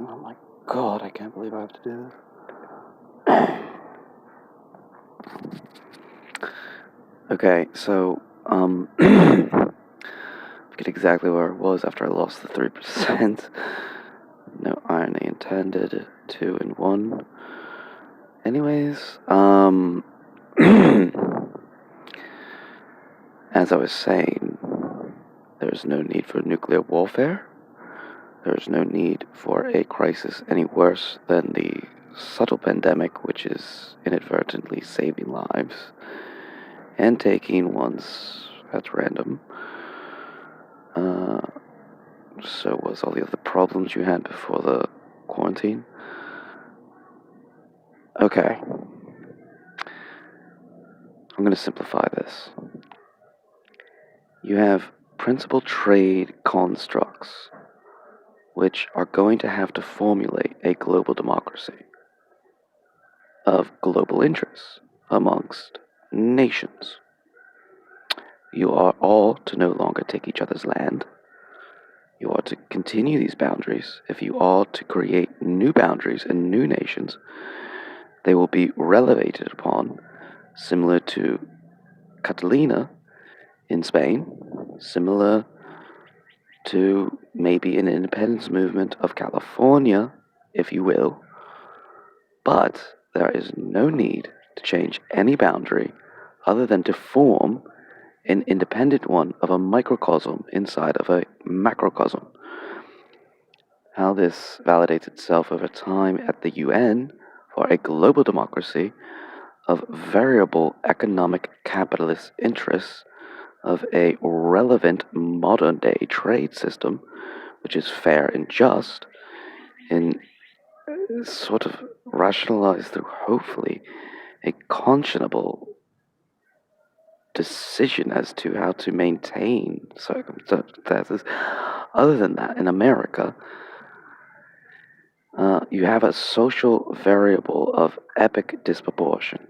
Oh my god, I can't believe I have to do this. Okay, so, forget exactly where I was after I lost the 3%. No irony intended, 2 and 1. Anyways, as I was saying, there's no need for nuclear warfare. There's no need for a crisis any worse than the subtle pandemic, which is inadvertently saving lives and taking ones at random. So was all the other problems you had before the quarantine? Okay. I'm going to simplify this. You have principal trade constructs, which are going to have to formulate a global democracy of global interests amongst nations. You are all to no longer take each other's land. You are to continue these boundaries. If you are to create new boundaries and new nations, they will be relevated upon, similar to Catalina in Spain, similar to maybe an independence movement of California, if you will. But there is no need to change any boundary other than to form an independent one of a microcosm inside of a macrocosm. How this validates itself over time at the UN for a global democracy of variable economic capitalist interests of a relevant modern day trade system, which is fair and just, and sort of rationalized through hopefully a conscionable decision as to how to maintain circumstances. Other than that, in America, you have a social variable of epic disproportion.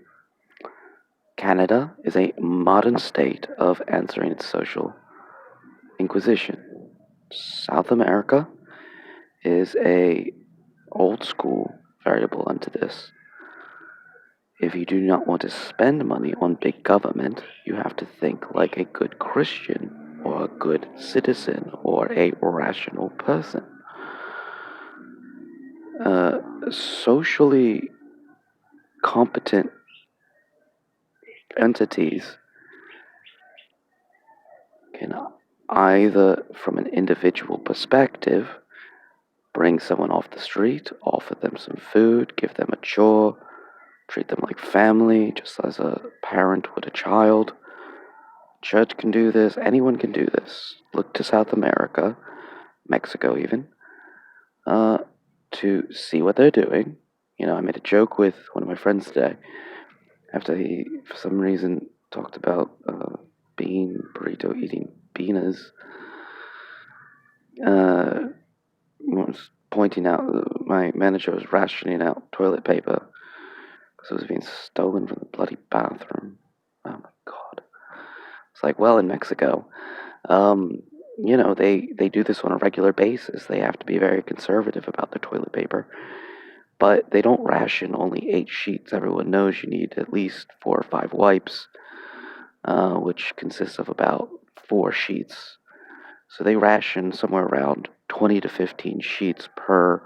Canada is a modern state of answering its social inquisition. South America is a old school variable unto this. If you do not want to spend money on big government, you have to think like a good Christian or a good citizen or a rational person. Socially competent entities can either, from an individual perspective, bring someone off the street, offer them some food, give them a chore, treat them like family, just as a parent would a child. Church can do this, anyone can do this. Look to South America, Mexico even, to see what they're doing. You know, I made a joke with one of my friends today after he, for some reason, talked about bean burrito eating beanas. Was pointing out that my manager was rationing out toilet paper because it was being stolen from the bloody bathroom. Oh my god. It's like, well, in Mexico, you know, they do this on a regular basis. They have to be very conservative about their toilet paper. But they don't ration only 8 sheets. Everyone knows you need at least 4 or 5 wipes, which consists of about 4 sheets. So they ration somewhere around 20 to 15 sheets per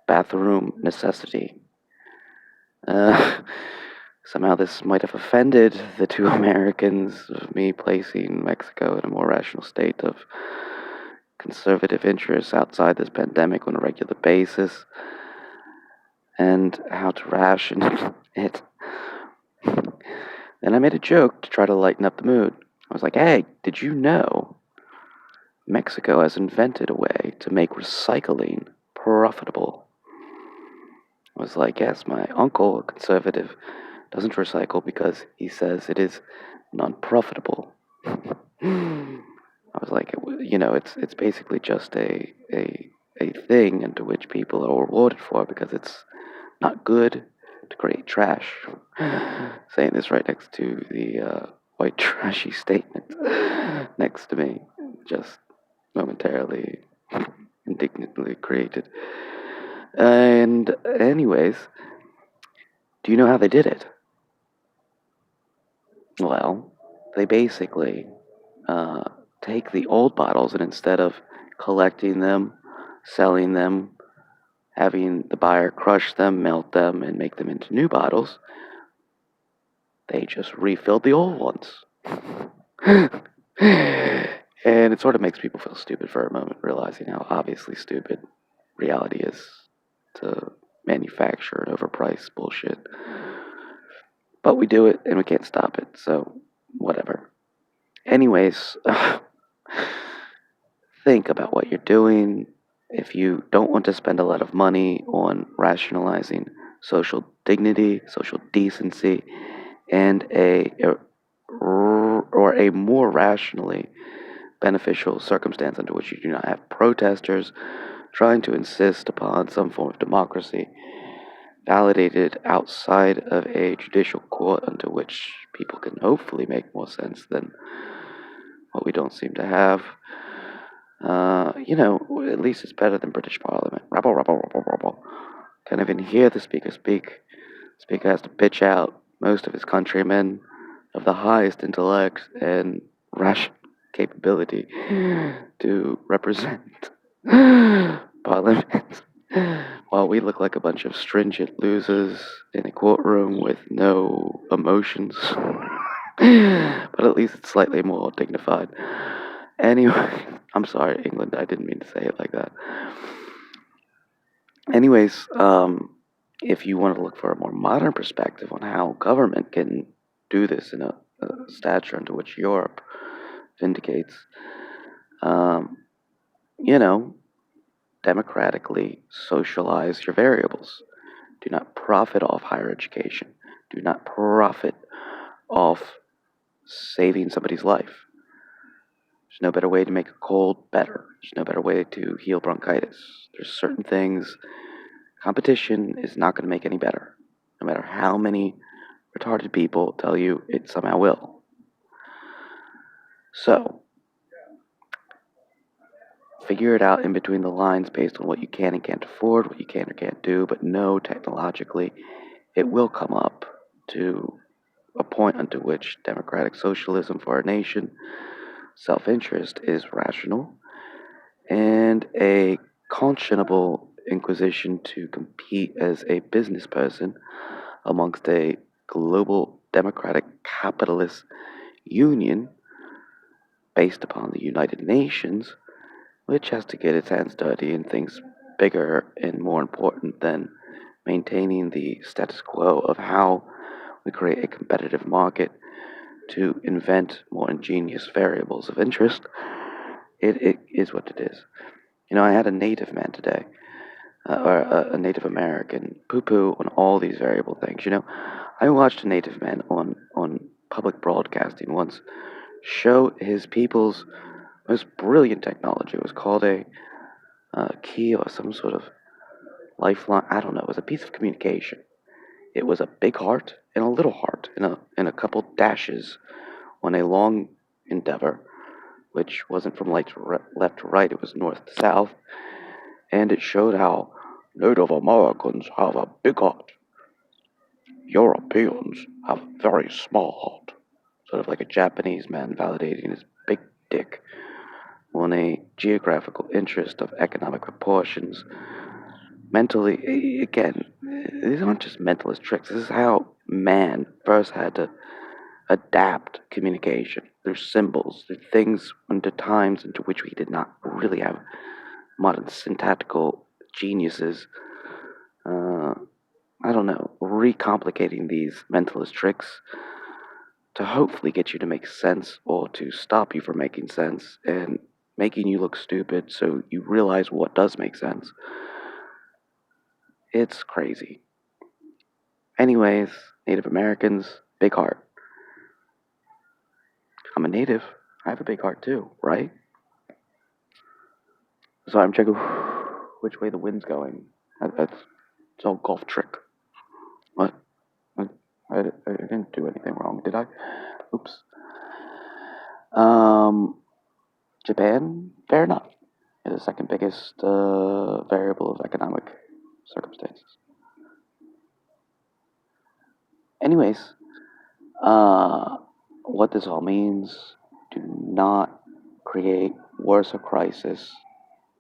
bathroom necessity. Somehow this might have offended the two Americans of me placing Mexico in a more rational state of conservative interests outside this pandemic on a regular basis, and how to ration it. Then I made a joke to try to lighten up the mood. I was like, hey, did you know Mexico has invented a way to make recycling profitable? I was like, yes, my uncle, a conservative, doesn't recycle because he says it is non-profitable. I was like, you know, it's basically just a thing into which people are rewarded for because it's not good to create trash. Saying this right next to the white trashy statement next to me, just momentarily indignantly created. And, anyways, do you know how they did it? Well, they basically uh, take the old bottles and instead of collecting them, selling them, having the buyer crush them, melt them, and make them into new bottles, they just refilled the old ones. And it sort of makes people feel stupid for a moment, realizing how obviously stupid reality is to manufacture and overprice bullshit. But we do it and we can't stop it, so whatever. Anyways, think about what you're doing. If you don't want to spend a lot of money on rationalizing social dignity, social decency, and or a more rationally beneficial circumstance under which you do not have protesters trying to insist upon some form of democracy validated outside of a judicial court under which people can hopefully make more sense than what we don't seem to have. At least it's better than British Parliament. Rabble, rabble, rabble, rabble. Can't even hear the speaker speak. The speaker has to pitch out most of his countrymen of the highest intellect and rational capability to represent Parliament, while we look like a bunch of stringent losers in a courtroom with no emotions. But at least it's slightly more dignified. Anyway, I'm sorry, England. I didn't mean to say it like that. Anyways, if you want to look for a more modern perspective on how government can do this in a stature into which Europe vindicates, um, you know, democratically socialize your variables. Do not profit off higher education. Do not profit off saving somebody's life. There's no better way to make a cold better. There's no better way to heal bronchitis. There's certain things, competition is not going to make any better, no matter how many retarded people tell you it somehow will. So, figure it out in between the lines based on what you can and can't afford, what you can or can't do, but know technologically it will come up to a point unto which democratic socialism for our nation, self interest is rational, and a conscionable inquisition to compete as a business person amongst a global democratic capitalist union based upon the United Nations, which has to get its hands dirty in things bigger and more important than maintaining the status quo of how we create a competitive market to invent more ingenious variables of interest. It is what it is. I had a native man today, or a Native American, poo poo on all these variable things. I watched a native man on public broadcasting once show his people's most brilliant technology. It was called a key or some sort of lifeline. I don't know. It was a piece of communication. It was a big heart and a little heart in a couple dashes on a long endeavor, which wasn't from left to right. It was north to south, and it showed how Native Americans have a big heart. Europeans have a very small heart. Sort of like a Japanese man validating his big dick on a geographical interest of economic proportions. Mentally, again, these aren't just mentalist tricks. This is how man first had to adapt communication. There's symbols, there's things into times into which we did not really have modern syntactical geniuses. I don't know, recomplicating these mentalist tricks to hopefully get you to make sense or to stop you from making sense and making you look stupid so you realize what does make sense. It's crazy. Anyways, Native Americans, big heart. I'm a native. I have a big heart too, right? So I'm checking which way the wind's going. That's it's all golf trick. What? I didn't do anything wrong, did I? Oops. Um, Japan, fair enough. the second biggest variable of economic circumstances. Anyways, uh, what this all means: do not create worse a crisis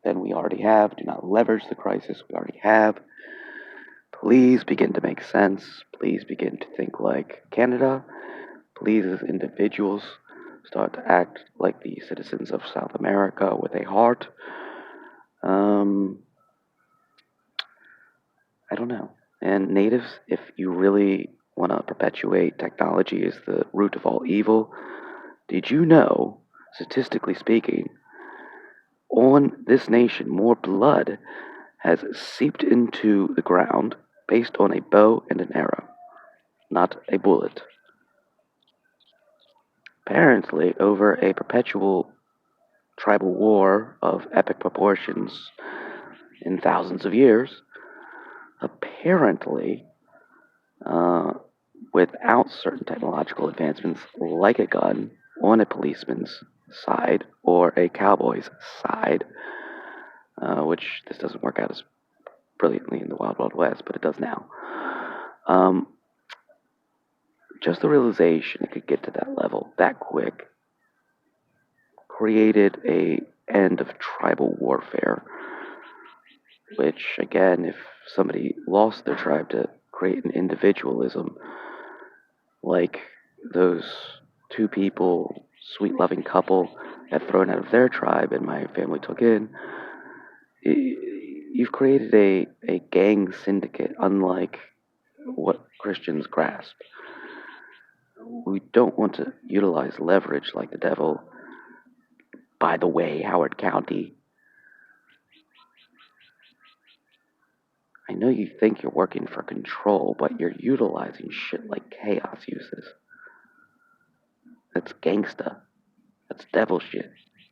than we already have. Do not leverage the crisis we already have. Please begin to make sense. Please begin to think like Canada. Please, as individuals, start to act like the citizens of South America with a heart. Um, I don't know. And natives, if you really want to perpetuate technology as the root of all evil, did you know, statistically speaking, on this nation, more blood has seeped into the ground based on a bow and an arrow, not a bullet. Apparently, over a perpetual tribal war of epic proportions in thousands of years, apparently, uh, without certain technological advancements like a gun on a policeman's side or a cowboy's side, which this doesn't work out as brilliantly in the Wild Wild West, but it does now. Um, just the realization it could get to that level that quick created a end of tribal warfare, which again, if somebody lost their tribe to create an individualism, like those two people, sweet loving couple, got thrown out of their tribe and my family took in, you've created a gang syndicate unlike what Christians grasp. We don't want to utilize leverage like the devil. By the way, Howard County, I know you think you're working for control, but you're utilizing shit like chaos uses. That's gangsta. That's devil shit.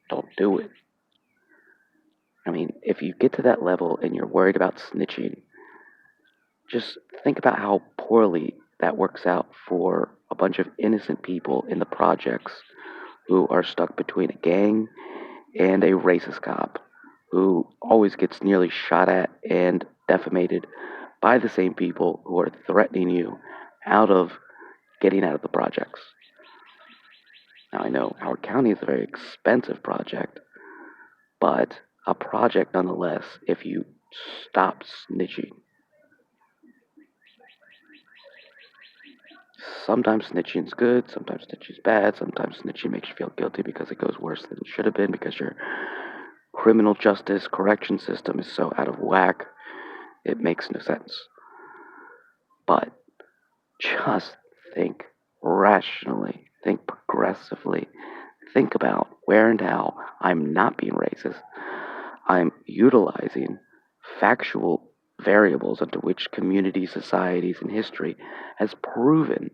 Don't do it. I mean, if you get to that level and you're worried about snitching, just think about how poorly that works out for a bunch of innocent people in the projects who are stuck between a gang and a racist cop who always gets nearly shot at and defamated by the same people who are threatening you out of getting out of the projects. Now, I know Howard County is a very expensive project, but a project nonetheless if you stop snitching. Sometimes snitching's good, sometimes snitching's bad, sometimes snitching makes you feel guilty because it goes worse than it should have been because your criminal justice correction system is so out of whack, it makes no sense. But just think rationally, think progressively, think about where and how I'm not being racist. I'm utilizing factual variables into which communities, societies, and history has proven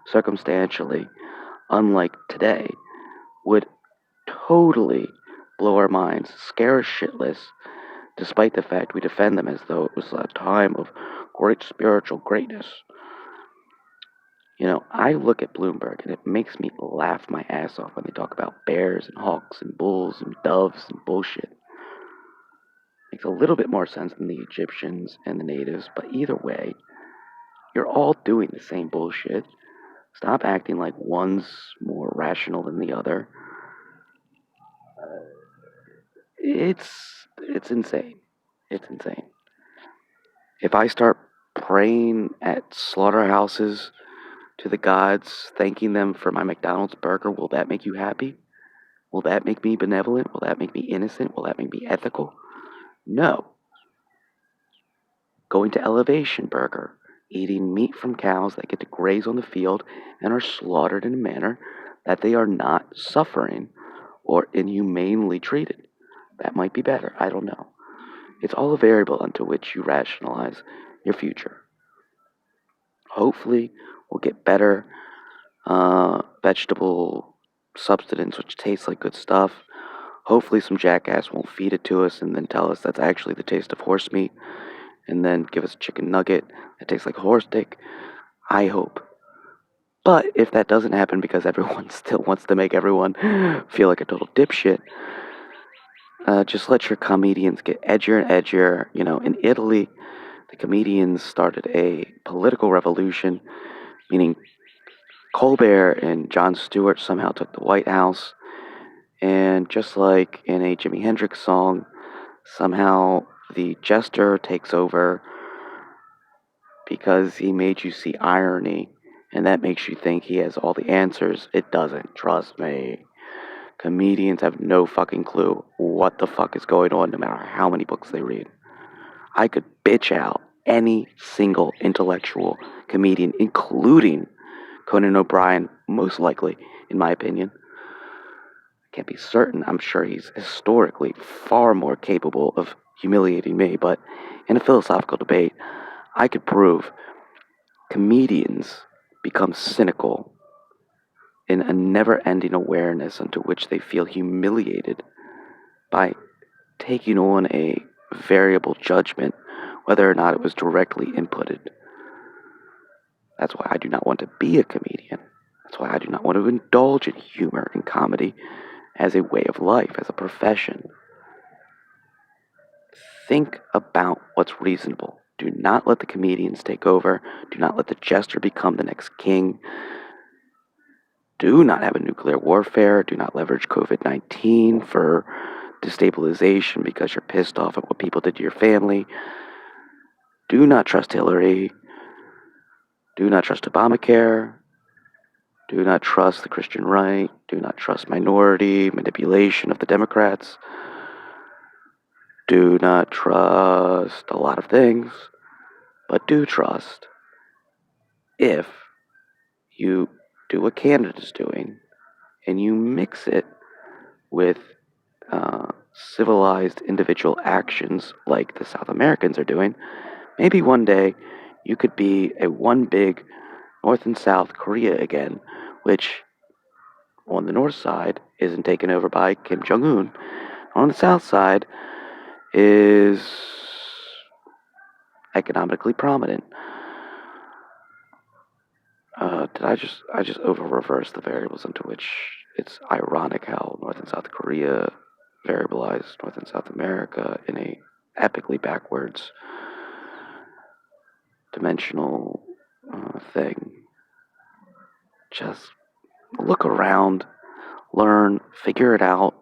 circumstantially, unlike today, would totally blow our minds, scare us shitless, despite the fact we defend them as though it was a time of great spiritual greatness. You know, I look at Bloomberg and it makes me laugh my ass off when they talk about bears and hawks and bulls and doves and bullshit. Makes a little bit more sense than the Egyptians and the natives, but either way, you're all doing the same bullshit. Stop acting like one's more rational than the other. It's insane. It's insane. If I start praying at slaughterhouses to the gods, thanking them for my McDonald's burger, will that make you happy? Will that make me benevolent? Will that make me innocent? Will that make me ethical? No. Going to Elevation Burger, eating meat from cows that get to graze on the field and are slaughtered in a manner that they are not suffering or inhumanely treated. That might be better. I don't know. It's all a variable unto which you rationalize your future. Hopefully, we'll get better vegetable substance which tastes like good stuff. Hopefully, some jackass won't feed it to us and then tell us that's actually the taste of horse meat and then give us a chicken nugget that tastes like horse dick. I hope. But if that doesn't happen because everyone still wants to make everyone feel like a total dipshit, Just let your comedians get edgier and edgier. In Italy, the comedians started a political revolution, meaning Colbert and Jon Stewart somehow took the White House. And just like in a Jimi Hendrix song, somehow the jester takes over because he made you see irony, and that makes you think he has all the answers. It doesn't, trust me. Comedians have no fucking clue what the fuck is going on, no matter how many books they read. I could bitch out any single intellectual comedian, including Conan O'Brien, most likely, in my opinion. I can't be certain. I'm sure he's historically far more capable of humiliating me, but in a philosophical debate, I could prove comedians become cynical in a never ending awareness into which they feel humiliated by taking on a variable judgment, whether or not it was directly inputted. That's why I do not want to be a comedian. That's why I do not want to indulge in humor and comedy as a way of life, as a profession. Think about what's reasonable. Do not let the comedians take over. Do not let the jester become the next king. Do not have a nuclear warfare. Do not leverage COVID 19 for destabilization because you're pissed off at what people did to your family. Do not trust Hillary. Do not trust Obamacare. Do not trust the Christian right. Do not trust minority manipulation of the Democrats. Do not trust a lot of things, but do trust if you do what Canada is doing and you mix it with civilized individual actions like the South Americans are doing, maybe one day you could be a one big North and South Korea again, which on the north side isn't taken over by Kim Jong Un. On the south side is economically prominent. Did I just over reverse the variables into which it's ironic how North and South Korea variabilized North and South America in a epically backwards dimensional thing. Just look around, learn, figure it out.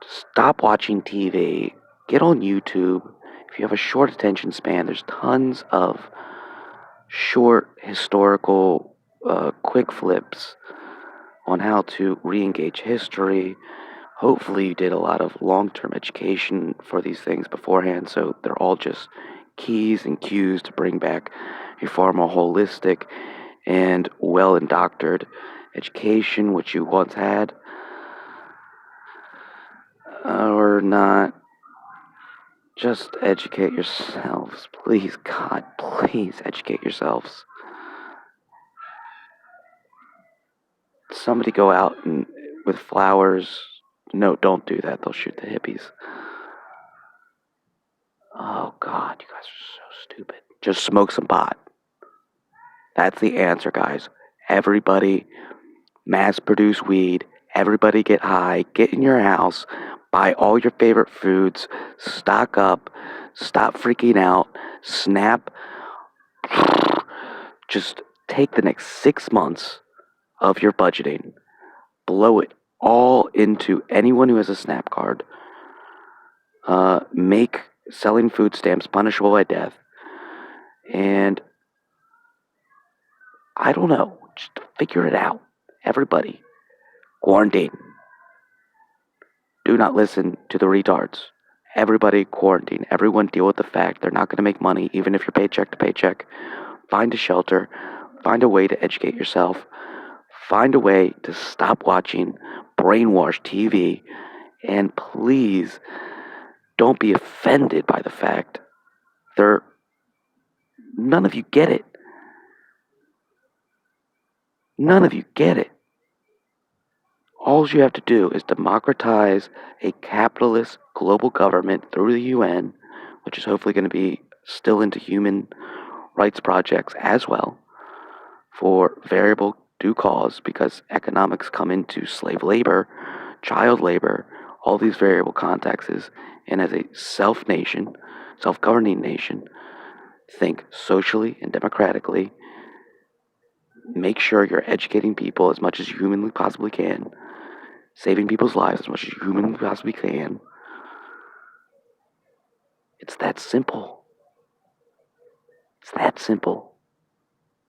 Stop watching TV. Get on YouTube. If you have a short attention span, there's tons of short historical quick flips on how to re-engage history. Hopefully you did a lot of long-term education for these things beforehand, so they're all just keys and cues to bring back a far more holistic and well-indoctored education which you once had. Or not. Just educate yourselves. Please, God, please educate yourselves. Somebody go out and with flowers. No, don't do that. They'll shoot the hippies. Oh, God, you guys are so stupid. Just smoke some pot. That's the answer, guys. Everybody mass produce weed. Everybody get high. Get in your house. Buy all your favorite foods. Stock up. Stop freaking out. Snap. Just take the next 6 months of your budgeting. Blow it all into anyone who has a SNAP card. Make selling food stamps punishable by death. And I don't know. Just figure it out. Everybody. Quarantine. Do not listen to the retards. Everybody quarantine. Everyone deal with the fact they're not going to make money, even if you're paycheck to paycheck. Find a shelter. Find a way to educate yourself. Find a way to stop watching brainwashed TV. And please don't be offended by the fact none of you get it. None of you get it. All you have to do is democratize a capitalist global government through the UN, which is hopefully going to be still into human rights projects as well, for variable due cause, because economics come into slave labor, child labor, all these variable contexts, and as a self-nation, self-governing nation, think socially and democratically, make sure you're educating people as much as you humanly possibly can, saving people's lives as much as you humanly possibly can. It's that simple. It's that simple.